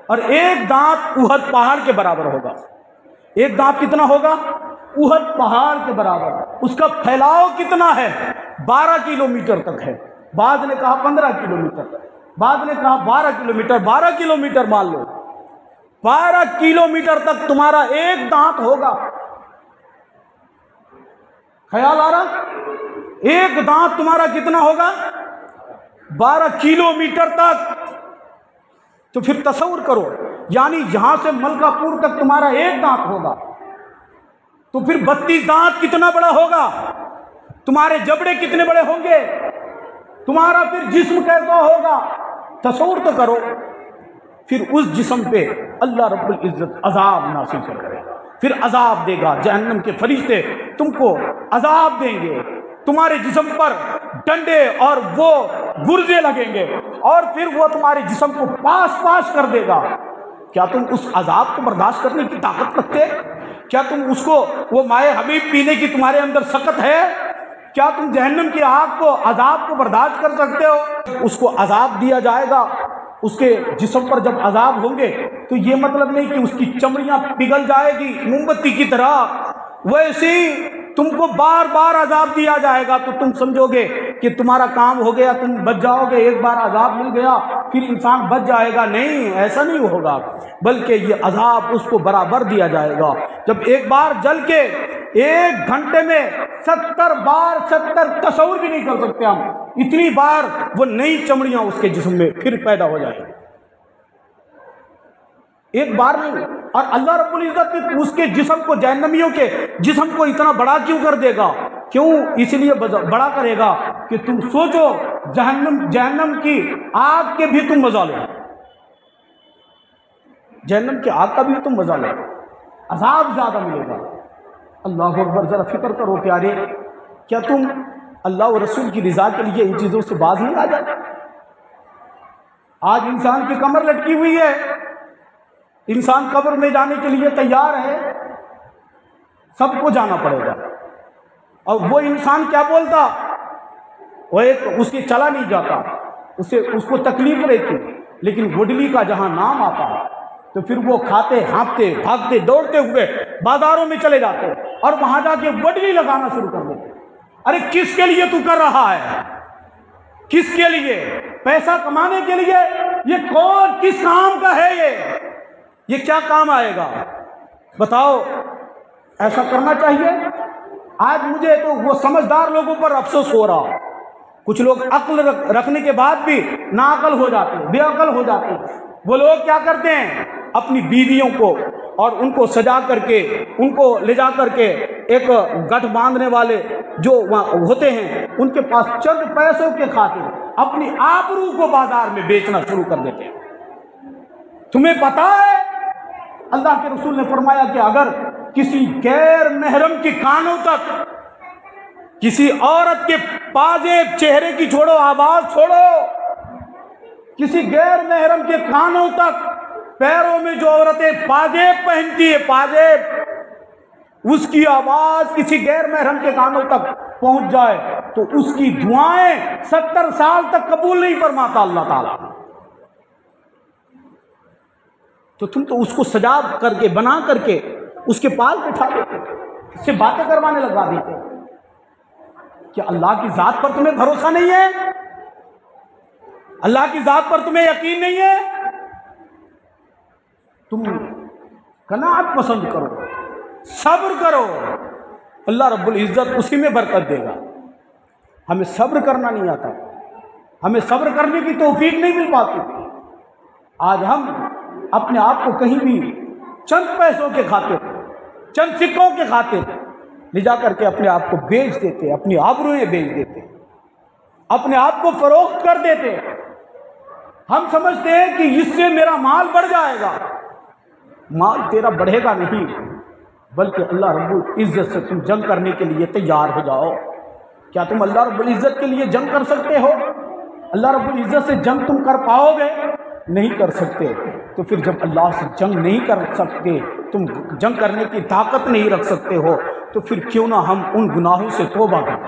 اور ایک دانت احد پہاڑ کے برابر ہوگا۔ ایک دانت کتنا ہوگا؟ احد پہاڑ کے برابر۔ اس کا پھیلاؤ کتنا ہے؟ 12 کلومیٹر تک ہے، بعض نے کہا 15 کلومیٹر، بعض نے کہا 12 کلومیٹر، 12 کلومیٹر مان لو، 12 کلومیٹر تک تمہارا ایک دانت ہوگا۔ خیال آ رہا؟ ایک دانت تمہارا کتنا ہوگا؟ 12 کلومیٹر تک۔ تو پھر تصور کرو، یعنی یہاں سے ملکہ پور تک تمہارا ایک دانت ہوگا، تو پھر 32 دانت کتنا بڑا ہوگا؟ تمہارے جبڑے کتنے بڑے ہوں گے؟ تمہارا پھر جسم کیسا ہوگا؟ تصور تو کرو۔ پھر اس جسم پہ اللہ رب العزت عذاب نازل کرے گا، پھر عذاب دے گا، جہنم کے فرشتے تم کو عذاب دیں گے، تمہارے جسم پر ڈنڈے اور وہ گرزے لگیں گے، اور پھر وہ تمہارے جسم کو پاش کر دے گا۔ کیا تم اس عذاب کو برداشت کرنے کی طاقت رکھتے؟ کیا تم اس کو، وہ مائے حبیب پینے کی تمہارے اندر سخت ہے؟ کیا تم جہنم کی آگ کو، عذاب کو برداشت کر سکتے ہو؟ اس کو عذاب دیا جائے گا، اس کے جسم پر جب عذاب ہوں گے تو یہ مطلب نہیں کہ اس کی چمڑیاں پگھل جائے گی موم بتی کی طرح، ویسی تم کو بار بار عذاب دیا جائے گا تو تم سمجھو گے کہ تمہارا کام ہو گیا، تم بچ جاؤ گے، ایک بار عذاب مل گیا پھر انسان بچ جائے گا. نہیں، ایسا نہیں ہوگا، بلکہ یہ عذاب اس کو برابر دیا جائے گا. جب ایک بار جل کے 1 گھنٹے میں 70 بار 70 تصور بھی نہیں کر سکتے ہم، اتنی بار وہ نئی چمڑیاں اس کے جسم میں پھر پیدا ہو جائیں گی. ایک بار نہیں. اور اللہ رب العزت نے اس کے جسم کو، جہنمیوں کے جسم کو اتنا بڑا کیوں کر دے گا؟ کیوں اس لیے بڑا کرے گا کہ تم سوچو جہنم کی آگ کے بھی تم مزہ لو، جہنم کی آگ کا بھی تم مزہ لو، عذاب زیادہ ملے گا. اللہ اکبر. ذرا فکر کرو پیارے، کیا تم اللہ و رسول کی رضا کے لیے ان چیزوں سے باز نہیں آ جاتے؟ آج انسان کی کمر لٹکی ہوئی ہے، انسان قبر میں جانے کے لیے تیار ہے، سب کو جانا پڑے گا. اور وہ انسان کیا بولتا؟ وہ اس سے چلا نہیں جاتا، اس کو تکلیف رہتی، لیکن وڈلی کا جہاں نام آتا ہے تو پھر وہ کھاتے ہانپتے بھاگتے دوڑتے ہوئے بازاروں میں چلے جاتے اور وہاں جا کے وڈلی لگانا شروع کر دیتے. ارے کس کے لیے تو کر رہا ہے؟ کس کے لیے؟ پیسہ کمانے کے لیے؟ یہ کون کس کام کا ہے؟ یہ کیا کام آئے گا؟ بتاؤ. ایسا کرنا چاہیے؟ آج مجھے تو وہ سمجھدار لوگوں پر افسوس ہو رہا. کچھ لوگ عقل رکھنے کے بعد بھی ناعقل ہو جاتے، بے عقل ہو جاتے. وہ لوگ کیا کرتے ہیں؟ اپنی بیویوں کو اور ان کو سجا کر کے، ان کو لے جا کر کے ایک گٹھ باندھنے والے جو ہوتے ہیں ان کے پاس چند پیسوں کے خاطر اپنی آبرو کو بازار میں بیچنا شروع کر دیتے ہیں. تمہیں پتا ہے اللہ کے رسول نے فرمایا کہ اگر کسی غیر محرم کے کانوں تک، کسی عورت کے پاجیب چہرے کی چھوڑو، آواز چھوڑو، کسی غیر محرم کے کانوں تک، پیروں میں جو عورتیں پاجیب پہنتی ہے، پاجیب، اس کی آواز کسی غیر محرم کے کانوں تک پہنچ جائے تو اس کی دعائیں 70 سال تک قبول نہیں فرماتا اللہ تعالیٰ. تو تم تو اس کو سجا کر کے، بنا کر کے اس کے پاس بٹھا دیتے، اس سے باتیں کروانے لگا دیتے. کیا اللہ کی ذات پر تمہیں بھروسہ نہیں ہے؟ اللہ کی ذات پر تمہیں یقین نہیں ہے؟ تم قناعت پسند کرو، صبر کرو، اللہ رب العزت اسی میں برکت دے گا. ہمیں صبر کرنا نہیں آتا، ہمیں صبر کرنے کی توفیق نہیں مل پاتی. آج ہم اپنے آپ کو کہیں بھی چند پیسوں کے خاطر، چند سکوں کے خاطر لے جا کر کے اپنے آپ کو بیچ دیتے، اپنی آبروئیں بیچ دیتے، اپنے آپ کو فروخت کر دیتے. ہم سمجھتے ہیں کہ اس سے میرا مال بڑھ جائے گا. مال تیرا بڑھے گا نہیں، بلکہ اللہ رب العزت سے تم جنگ کرنے کے لیے تیار ہو جاؤ. کیا تم اللہ رب العزت کے لیے جنگ کر سکتے ہو؟ اللہ رب العزت سے جنگ تم کر پاؤ گے؟ نہیں کر سکتے. تو پھر جب اللہ سے جنگ نہیں کر سکتے، تم جنگ کرنے کی طاقت نہیں رکھ سکتے ہو، تو پھر کیوں نہ ہم ان گناہوں سے توبہ کریں،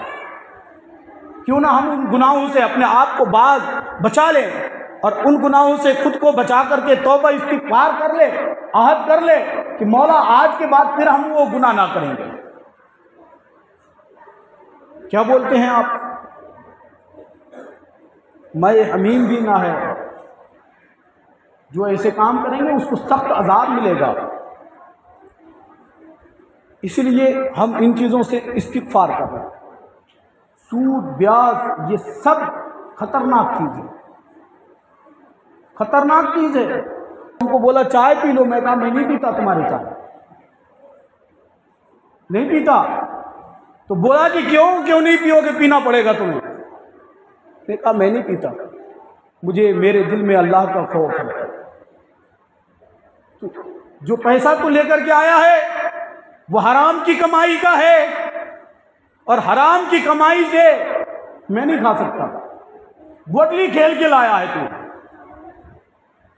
کیوں نہ ہم ان گناہوں سے اپنے آپ کو باز بچا لیں اور ان گناہوں سے خود کو بچا کر کے توبہ استغفار کر لے، عہد کر لے کہ مولا آج کے بعد پھر ہم وہ گناہ نہ کریں گے. کیا بولتے ہیں آپ؟ میں حمیم بھی نہ ہے، جو ایسے کام کریں گے اس کو سخت عذاب ملے گا. اسی لیے ہم ان چیزوں سے استغفار کر رہے ہیں. سود، بیاج، یہ سب خطرناک چیز ہے، خطرناک چیز ہے. تم کو بولا چائے پی لو، میں کہا میں نہیں پیتا تمہاری چائے، نہیں پیتا. تو بولا کہ کیوں نہیں پیو گے؟ پینا پڑے گا تمہیں. میں کہا میں نہیں پیتا، مجھے میرے دل میں اللہ کا خوف ہے. جو پیسہ تو لے کر کے آیا ہے وہ حرام کی کمائی کا ہے، اور حرام کی کمائی سے میں نہیں کھا سکتا. بوٹلی کھیل کے لایا ہے تو،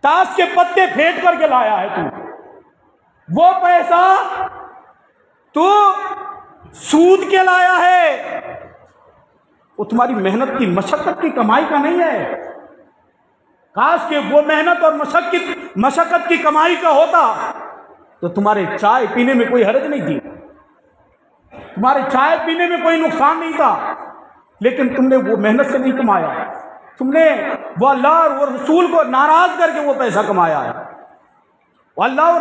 تاش کے پتے پھینٹ کر کے لایا ہے تو، وہ پیسہ تو سود کے لایا ہے، وہ تمہاری محنت کی، مشقت کی کمائی کا نہیں ہے. کاش کہ وہ محنت اور مشقت کی کمائی کا ہوتا تو تمہارے چائے پینے میں کوئی حرج نہیں تھی. تمہارے چائے پینے میں کوئی نقصان نہیں تھا، لیکن تم نے وہ محنت سے نہیں کمایا، تم نے وہ اللہ اور وہ رسول کو ناراض کر کے وہ پیسہ کمایا ہے۔ اللہ اور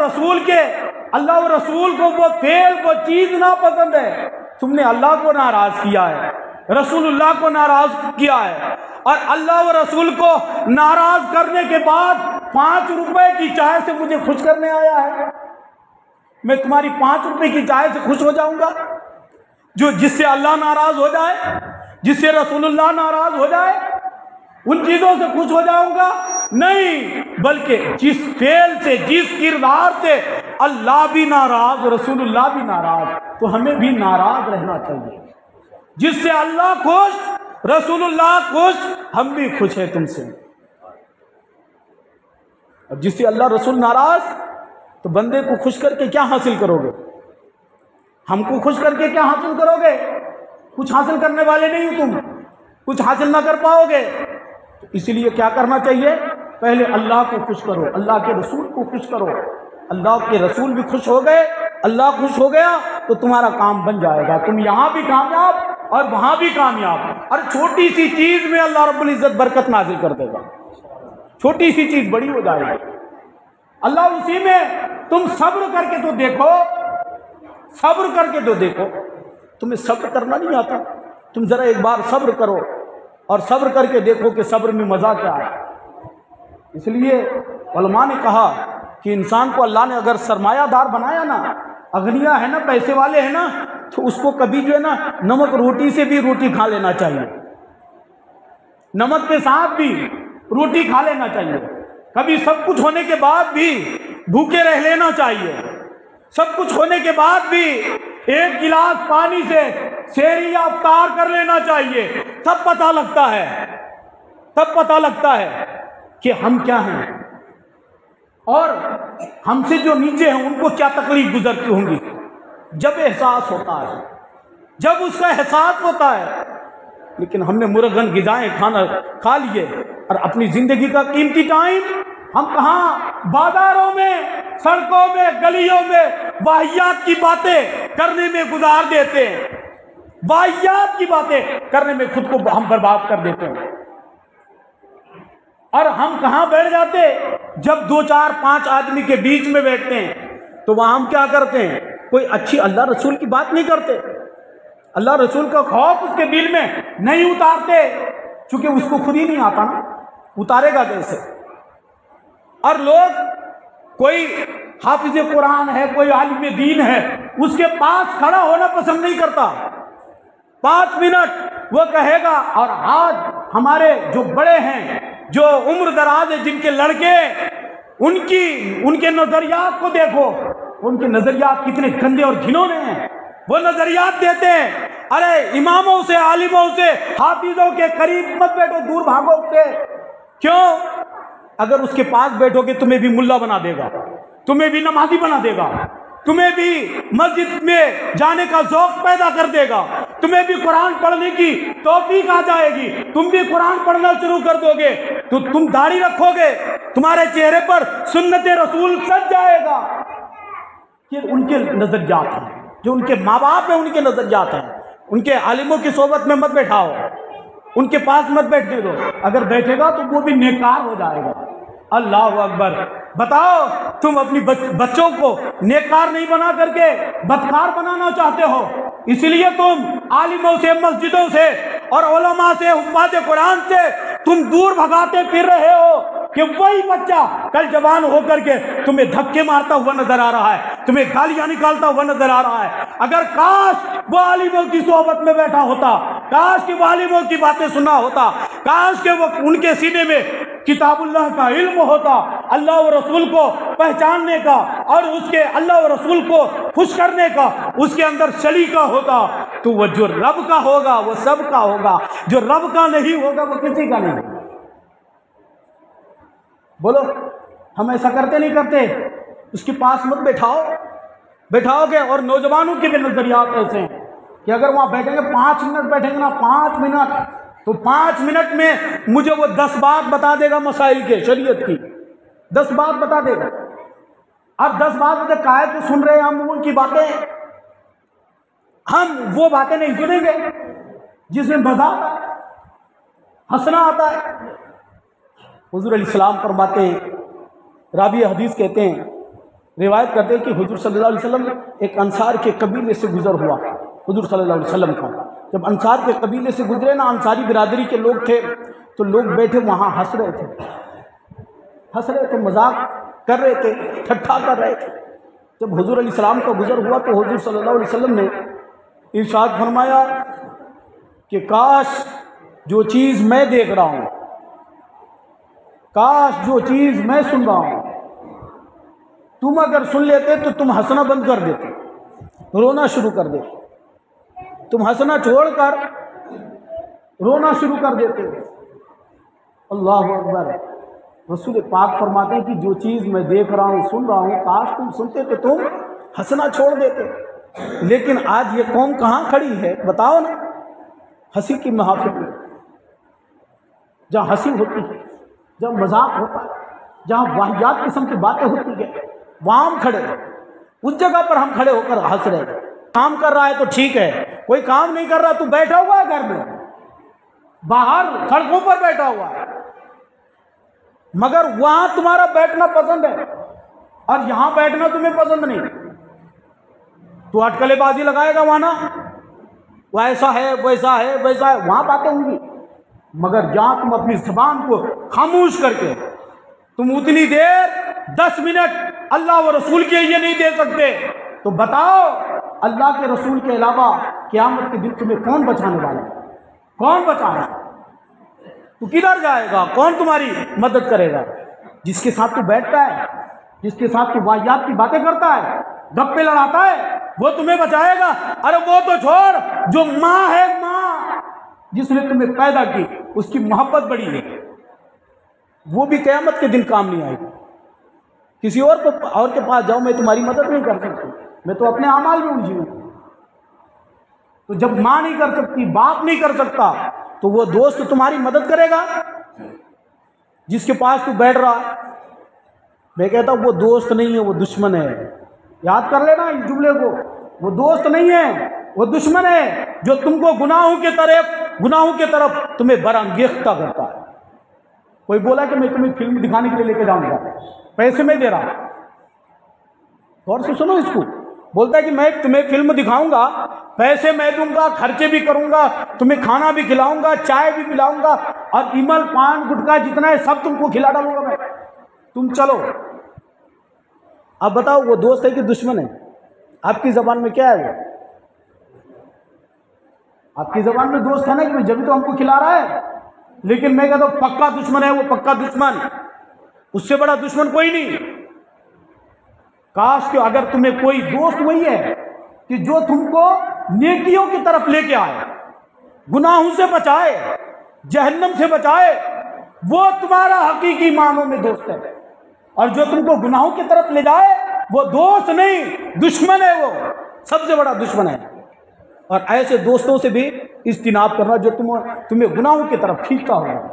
رسول کو وہ فعل، وہ چیز ناپسند ہے، تم نے اللہ کو ناراض کیا ہے، رسول اللہ کو ناراض کیا ہے، اور اللہ و رسول کو ناراض کرنے کے بعد 5 روپے کی چائے سے مجھے خوش کرنے آیا ہے۔ میں تمہاری 5 روپے کی چائے سے خوش ہو جاؤں گا جس سے اللہ ناراض ہو جائے، جس سے رسول اللہ ناراض ہو جائے، ان چیزوں سے خوش ہو جاؤں گا؟ نہیں، بلکہ جس فعل سے، جس کردار سے اللہ بھی ناراض، رسول اللہ بھی ناراض، تو ہمیں بھی ناراض رہنا چاہیے۔ جس سے اللہ خوش، رسول اللہ خوش، ہم بھی خوش ہیں تم سے۔ اب جس سے اللہ رسول ناراض، تو بندے کو خوش کر کے کیا حاصل کرو گے؟ ہم کو خوش کر کے کیا حاصل کرو گے؟ کچھ حاصل کرنے والے نہیں ہو تم، کچھ حاصل نہ کر پاؤ گے۔ اسی لیے کیا کرنا چاہیے؟ پہلے اللہ کو خوش کرو، اللہ کے رسول کو خوش کرو۔ اللہ کے رسول بھی خوش ہو گئے، اللہ خوش ہو گیا تو تمہارا کام بن جائے گا، تم یہاں بھی کامیاب اور وہاں بھی کامیاب۔ اور چھوٹی سی چیز میں اللہ رب العزت برکت نازل کر دے گا، چھوٹی سی چیز بڑی ہو جائے گی۔ اللہ اسی میں، تم صبر کر کے تو دیکھو، صبر کر کے تو دیکھو۔ تمہیں صبر کرنا نہیں آتا؟ تم ذرا ایک بار صبر کرو اور صبر کر کے دیکھو کہ صبر میں مزہ کیا ہے۔ اس لیے علماء نے کہا کہ انسان کو اللہ نے اگر سرمایہ دار بنایا نا، اغنیا ہے نا، پیسے والے ہیں نا، تو اس کو کبھی جو ہے نا نمک روٹی سے بھی روٹی کھا لینا چاہیے، نمک کے ساتھ بھی روٹی کھا لینا چاہیے۔ کبھی سب کچھ ہونے کے بعد بھی بھوکے رہ لینا چاہیے، سب کچھ ہونے کے بعد بھی 1 گلاس پانی سے سحری یا افطار کر لینا چاہیے۔ تب پتہ لگتا ہے کہ ہم کیا ہیں، اور ہم سے جو نیچے ہیں ان کو کیا تکلیف گزرتی ہوں گی۔ جب احساس ہوتا ہے، جب اس کا احساس ہوتا ہے۔ لیکن ہم نے مرغن غذائیں کھا لیے، اور اپنی زندگی کا قیمتی ٹائم ہم کہاں بازاروں میں، سڑکوں میں، گلیوں میں واہیات کی باتیں کرنے میں گزار دیتے ہیں، واہیات کی باتیں کرنے میں خود کو ہم برباد کر دیتے ہیں۔ اور ہم کہاں بیٹھ جاتے؟ جب 2 4 5 آدمی کے بیچ میں بیٹھتے ہیں تو وہاں ہم کیا کرتے ہیں؟ کوئی اچھی اللہ رسول کی بات نہیں کرتے، اللہ رسول کا خوف اس کے دل میں نہیں اتارتے، چونکہ اس کو خود ہی نہیں آتا نا، اتارے گا کیسے؟ اور لوگ، کوئی حافظ قرآن ہے، کوئی عالم دین ہے، اس کے پاس کھڑا ہونا پسند نہیں کرتا، 5 منٹ وہ کہے گا۔ اور آج ہمارے جو بڑے ہیں، جو عمر دراز ہے، جن کے لڑکے، ان کے نظریات کو دیکھو، ان کے نظریات کتنے گندے اور گھنونے ہیں۔ وہ نظریات دیتے ہیں، ارے اماموں سے، عالموں سے، حافظوں کے قریب مت بیٹھو، دور بھاگو سے۔ کیوں؟ اگر اس کے پاس بیٹھو گے تمہیں بھی ملا بنا دے گا، تمہیں بھی نمازی بنا دے گا، تمہیں بھی مسجد میں جانے کا ذوق پیدا کر دے گا، تمہیں بھی قرآن پڑھنے کی توفیق آ جائے گی، تم بھی قرآن پڑھنا شروع کر دو گے، تو تم داڑھی رکھو گے، تمہارے چہرے پر سنت رسول سج جائے گا۔ یہ ان کے نظریات ہیں، جو ان کے ماں باپ ہیں ان کے نظریات ہیں۔ ان کے عالموں کی صحبت میں مت بیٹھاؤ، ان کے پاس مت بیٹھنے دو، اگر بیٹھے گا تو وہ بھی نیکار ہو جائے گا۔ اللہ اکبر۔ بتاؤ، تم اپنی بچوں کو نیکار نہیں بنا کر کے بدکار بنانا چاہتے ہو، اس لیے تم عالموں سے، مسجدوں سے اور علماء سے، حفاظ قرآن سے تم دور بھگاتے پھر رہے ہو کہ وہی بچہ کل جوان ہو کر کے تمہیں دھکے مارتا ہوا نظر آ رہا ہے، تمہیں گالیاں نکالتا ہوا نظر آ رہا ہے۔ اگر کاش وہ عالموں کی صحبت میں بیٹھا ہوتا، کاش کہ وہ عالموں کی باتیں سنا ہوتا، کاش کہ وہ ان کے سینے میں کتاب اللہ کا علم ہوتا، اللہ و رسول کو پہچاننے کا اور اس کے اللہ و رسول کو خوش کرنے کا اس کے اندر سلیقہ ہوتا، تو وہ جو رب کا ہوگا وہ سب کا ہوگا، جو رب کا نہیں ہوگا وہ کسی کا نہیں ہوگا۔ بولو، ہم ایسا کرتے نہیں کرتے؟ اس کے پاس مت بیٹھاؤ گے۔ اور نوجوانوں کے بھی نظریات ایسے ہیں کہ اگر وہاں بیٹھیں گے 5 منٹ بیٹھیں گے نا، 5 منٹ، تو 5 منٹ میں مجھے وہ 10 بات بتا دے گا مسائل کے، شریعت کی 10 بات بتا دے گا۔ اب 10 بات کائے کو سن رہے ہیں ہم ان کی باتیں، ہم وہ باتیں نہیں سنیں گے جس میں مزہ آتا ہے، ہنسنا آتا ہے۔ حضور علیہ السلام فرماتے ہیں، راوی حدیث کہتے ہیں، روایت کرتے ہیں کہ حضور صلی اللہ علیہ وسلم ایک انصار کے قبیلے سے گزر ہوا، حضور صلی اللہ علیہ وسلم کا جب انصار کے قبیلے سے گزرے نا، انصاری برادری کے لوگ تھے، تو لوگ بیٹھے وہاں ہنس رہے تھے، مذاق کر رہے تھے، ٹھٹھا کر رہے تھے۔ جب حضور علیہ السلام کا گزر ہوا تو حضور صلی اللہ علیہ وسلم نے ارشاد فرمایا کہ کاش جو چیز میں دیکھ رہا ہوں، کاش جو چیز میں سن رہا ہوں تم اگر سن لیتے تو تم ہنسنا بند کر دیتے، رونا شروع کر دیتے، تم ہنسنا چھوڑ کر رونا شروع کر دیتے۔ اللہ اکبر۔ رسول پاک فرماتے ہیں کہ جو چیز میں دیکھ رہا ہوں، سن رہا ہوں، کاش تم سنتے تو تم ہنسنا چھوڑ دیتے۔ لیکن آج یہ قوم کہاں کھڑی ہے بتاؤ نا، ہنسی کی محافل میں، جہاں ہنسی ہوتی ہے، جہاں مذاق ہوتا ہے، جہاں واحد قسم کی باتیں ہوتی ہیں، وہاں ہم کھڑے ہیں، اس جگہ پر ہم کھڑے ہو کر ہنس رہے ہیں۔ کام کر رہا ہے تو ٹھیک ہے، کوئی کام نہیں کر رہا تو بیٹھا ہوا ہے گھر میں، باہر سڑکوں پر بیٹھا ہوا ہے، مگر وہاں تمہارا بیٹھنا پسند ہے اور یہاں بیٹھنا تمہیں پسند نہیں، تو اٹکلے بازی لگائے گا وہاں نا، وہ ایسا ہے ویسا ہے ویسا ہے، وہاں باتیں ہوں گی، مگر جہاں تم اپنی زبان کو خاموش کر کے تم اتنی دیر 10 منٹ اللہ و رسول کے لیے نہیں دے سکتے، تو بتاؤ اللہ کے رسول کے علاوہ قیامت کے دن تمہیں کون بچانے والا ہے؟ کون بچانا؟ تو کدھر جائے گا؟ کون تمہاری مدد کرے گا؟ جس کے ساتھ تو بیٹھتا ہے، جس کے ساتھ تو واحد کی باتیں کرتا ہے، گپے لڑاتا ہے، وہ تمہیں بچائے گا؟ ارے وہ تو چھوڑ، جو ماں ہے، ماں جس نے تمہیں پیدا کی، اس کی محبت بڑی ہے، وہ بھی قیامت کے دن کام نہیں آئے گی۔ کسی اور کے پاس جاؤ، میں تمہاری مدد نہیں کر سکتی، میں تو اپنے اعمال میں الجھی ہوں۔ تو جب ماں نہیں کر سکتی، باپ نہیں کر سکتا، تو وہ دوست تمہاری مدد کرے گا جس کے پاس تو بیٹھ رہا؟ میں کہتا ہوں وہ دوست نہیں ہے، وہ دشمن ہے۔ یاد کر لینا اس جملے کو، وہ دوست نہیں ہے، وہ دشمن ہے، جو تم کو گناہوں کے طرف تمہیں برانگیختہ کرتا ہے۔ کوئی بولا کہ میں تمہیں فلم دکھانے کے لیے لے کے جاؤں گا، پیسے میں دے رہا، غور سے سنو اس کو، بولتا ہے کہ میں تمہیں فلم دکھاؤں گا، پیسے میں دوں گا، خرچے بھی کروں گا، تمہیں کھانا بھی کھلاؤں گا، چائے بھی پلاؤں گا، اور ایمل پان گٹکا جتنا ہے سب تم کو کھلا ڈالوں گا میں، تم چلو۔ اب بتاؤ وہ دوست ہے کہ دشمن ہے؟ آپ کی زبان میں کیا ہے وہ؟ آپ کی زبان میں دوست ہے نا، کہ جبھی تو ہم کو کھلا رہا ہے، لیکن میں کہتا ہوں پکا دشمن ہے وہ، پکا دشمن، اس سے بڑا دشمن کوئی نہیں۔ کاش کہ اگر تمہیں کوئی دوست وہی ہے کہ جو تم کو نیکیوں کی طرف لے کے آئے، گناہوں سے بچائے، جہنم سے بچائے، وہ تمہارا حقیقی معنوں میں دوست ہے، اور جو تم کو گناہوں کی طرف لے جائے وہ دوست نہیں، دشمن ہے، وہ سب سے بڑا دشمن ہے۔ اور ایسے دوستوں سے بھی اجتناب کرنا جو تمہیں گناہوں کی طرف کھینچتا ہوگا،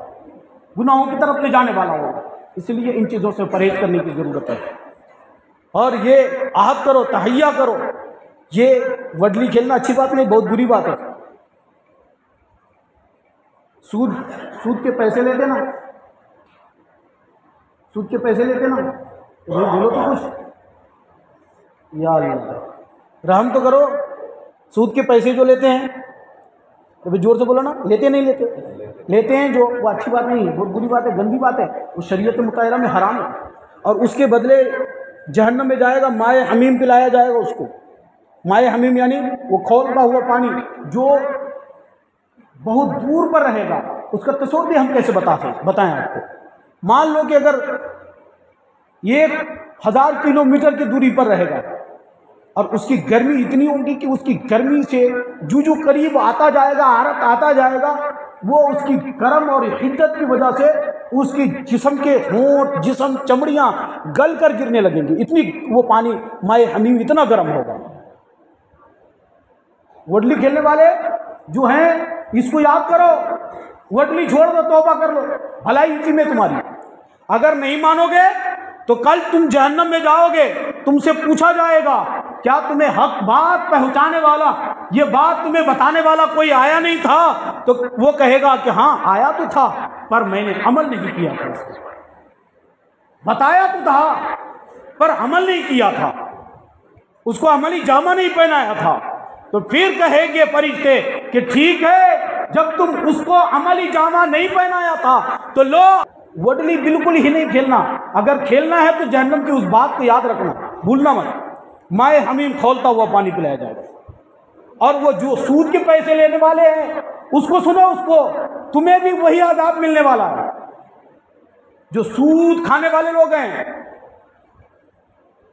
گناہوں کی طرف لے جانے والا ہوگا۔ اس لیے ان چیزوں سے پرہیز کرنے کی ضرورت ہے، اور یہ عہد کرو، تہیہ کرو۔ یہ وڈلی کھیلنا اچھی بات نہیں، بہت بری بات ہے۔ سود کے پیسے لیتے نا، سود کے پیسے لیتے نا، بولو تو کچھ، یا اللہ رحم تو کرو۔ سود کے پیسے جو لیتے ہیں، کبھی زور سے بولو نا، لیتے نہیں لیتے ہیں جو، وہ اچھی بات نہیں ہے، بہت بری بات ہے، گندی بات ہے، وہ شریعت مطہرہ میں حرام ہے، اور اس کے بدلے جہنم میں جائے گا، مائے حمیم پلایا جائے گا اس کو۔ مائے حمیم یعنی وہ کھولتا ہوا پانی جو بہت دور پر رہے گا، اس کا تصور بھی ہم کیسے بتائیں آپ کو۔ مان لو کہ اگر یہ 1000 کلومیٹر کی دوری پر رہے گا، اور اس کی گرمی اتنی ہوگی کہ اس کی گرمی سے جو قریب آتا جائے گا، عارت آتا جائے گا، وہ اس کی گرم اور حدت کی وجہ سے اس کی جسم کے ہونٹ، جسم، چمڑیاں گل کر گرنے لگیں گی، اتنی وہ پانی مائے حمیم اتنا گرم ہوگا۔ وڈلی کھیلنے والے جو ہیں اس کو یاد کرو، وڈلی چھوڑ دو، توبہ کر لو، بھلائی اسی میں تمہاری۔ اگر نہیں مانو گے تو کل تم جہنم میں جاؤ گے، تم سے پوچھا جائے گا کیا تمہیں حق بات پہنچانے والا، یہ بات تمہیں بتانے والا کوئی آیا نہیں تھا؟ تو وہ کہے گا کہ ہاں آیا تو تھا پر میں نے عمل نہیں کیا تھا، بتایا تو تھا پر عمل نہیں کیا تھا، اس کو عملی جامہ نہیں پہنایا تھا۔ تو پھر کہیں گے فرشتے کہ ٹھیک ہے، جب تم اس کو عملی جامہ نہیں پہنایا تھا تو لو وڈلی بالکل ہی نہیں کھیلنا، اگر کھیلنا ہے تو جہنم کی اس بات کو یاد رکھنا، بھولنا مت، مائے حمیم کھولتا ہوا پانی پلایا جائے گا۔ اور وہ جو سود کے پیسے لینے والے ہیں اس کو سنو، اس کو تمہیں بھی وہی عذاب ملنے والا ہے، جو سود کھانے والے لوگ ہیں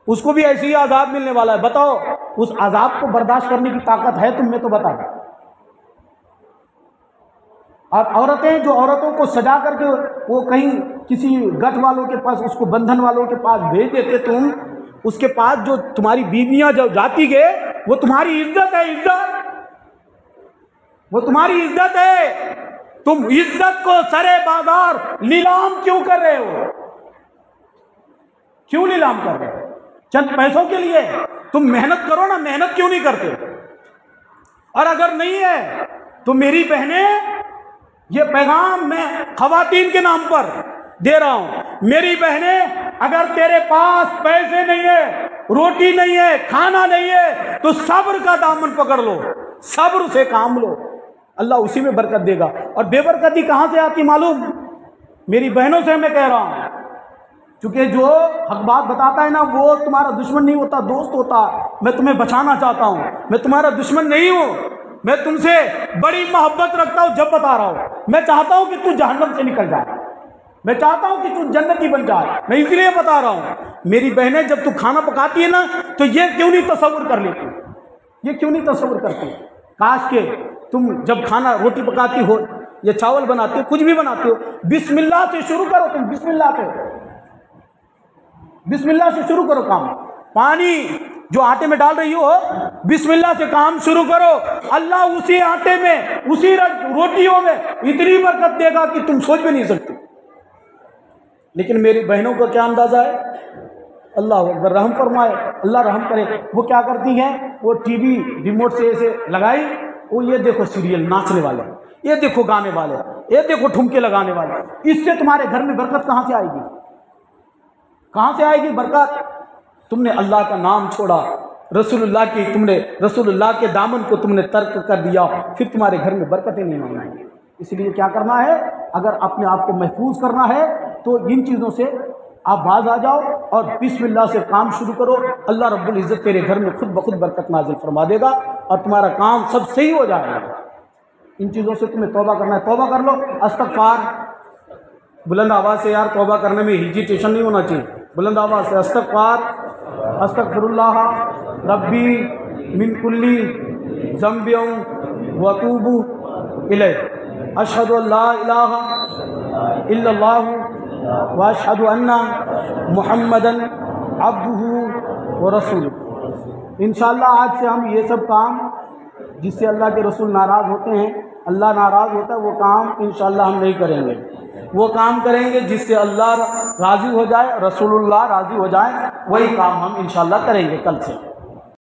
اس کو بھی ایسی ہی عذاب ملنے والا ہے۔ بتاؤ اس عذاب کو برداشت کرنے کی طاقت ہے تم میں؟ تو بتا دو۔ اور عورتیں جو عورتوں کو سجا کر کے وہ کہیں کسی گٹھ والوں کے پاس، اس کو بندھن والوں کے پاس بھیج دیتے، تم اس کے پاس جو تمہاری بیویاں جو جاتی گئے وہ تمہاری عزت ہے، عزت وہ تمہاری عزت ہے، تم عزت کو سرے بازار نیلام کیوں کر رہے ہو؟ کیوں نیلام کر رہے ہو؟ چند پیسوں کے لیے؟ تم محنت کرو نا، محنت کیوں نہیں کرتے؟ اور اگر نہیں ہے تو میری بہنیں، یہ پیغام میں خواتین کے نام پر دے رہا ہوں، میری بہنیں اگر تیرے پاس پیسے نہیں ہے، روٹی نہیں ہے، کھانا نہیں ہے تو صبر کا دامن پکڑ لو، صبر سے کام لو، اللہ اسی میں برکت دے گا۔ اور بے برکتی کہاں سے آتی معلوم؟ میری بہنوں سے میں کہہ رہا ہوں، چونکہ جو حق بات بتاتا ہے نا وہ تمہارا دشمن نہیں ہوتا، دوست ہوتا۔ میں تمہیں بچانا چاہتا ہوں، میں تمہارا دشمن نہیں ہوں، میں تم سے بڑی محبت رکھتا ہوں جب بتا رہا ہوں۔ میں چاہتا ہوں کہ تو جہنم سے نکل جائے، میں چاہتا ہوں کہ تو جنتی بن جائے، میں اس لیے بتا رہا ہوں۔ میری بہنیں جب تو کھانا پکاتی ہے نا تو یہ کیوں نہیں تصور کر لیتی، یہ کیوں نہیں تصور کرتی؟ کاش کہ تم جب کھانا روٹی پکاتی ہو یا چاول بناتے ہو، کچھ بھی بناتے ہو، بسم اللہ سے شروع کرو، تم بسم اللہ سے، بسم اللہ سے شروع کرو کام۔ پانی جو آٹے میں ڈال رہی ہو، بسم اللہ سے کام شروع کرو، اللہ اسی آٹے میں، اسی روٹیوں میں اتنی برکت دے گا کہ تم سوچ بھی نہیں سکتے۔ لیکن میری بہنوں کا کیا اندازہ ہے؟ اللہ اکبر، رحم فرمائے، اللہ رحم کرے۔ وہ کیا کرتی ہیں؟ وہ ٹی وی ریموٹ سے ایسے لگائی، وہ یہ دیکھو سیریل ناچنے والے، یہ دیکھو گانے والے، یہ دیکھو ٹھمکے لگانے والے۔ اس سے تمہارے گھر میں برکت کہاں سے آئے گی؟ کہاں سے آئے گی برکت؟ تم نے اللہ کا نام چھوڑا، رسول اللہ کی، تم نے رسول اللہ کے دامن کو تم نے ترک کر دیا، پھر تمہارے گھر میں برکتیں نہیں آئیں گی۔ اس لیے کیا کرنا ہے؟ اگر اپنے آپ کو محفوظ کرنا ہے تو ان چیزوں سے آپ باز آ جاؤ اور بسم اللہ سے کام شروع کرو، اللہ رب العزت تیرے گھر میں خود بخود برکت نازل فرما دے گا اور تمہارا کام سب صحیح ہو جائے گا۔ ان چیزوں سے تمہیں توبہ کرنا ہے، توبہ کر لو۔ استغفار بلند آواز سے، یار توبہ کرنے میں ہیجیٹیشن نہیں ہونا چاہیے، بلند آواز سے استغفار، استغفر اللہ ربی من کلی ذنب واتوب الیہ، اشہد ان لا الہ الا اللہ واشہد ان محمدا عبدہ ورسولہ۔ انشاءاللہ آج سے ہم یہ سب کام جس سے اللہ کے رسول ناراض ہوتے ہیں، اللہ ناراض ہوتا ہے، وہ کام انشاءاللہ ہم نہیں کریں گے۔ وہ کام کریں گے جس سے اللہ راضی ہو جائے، رسول اللہ راضی ہو جائے، وہی کام ہم انشاءاللہ کریں گے کل سے۔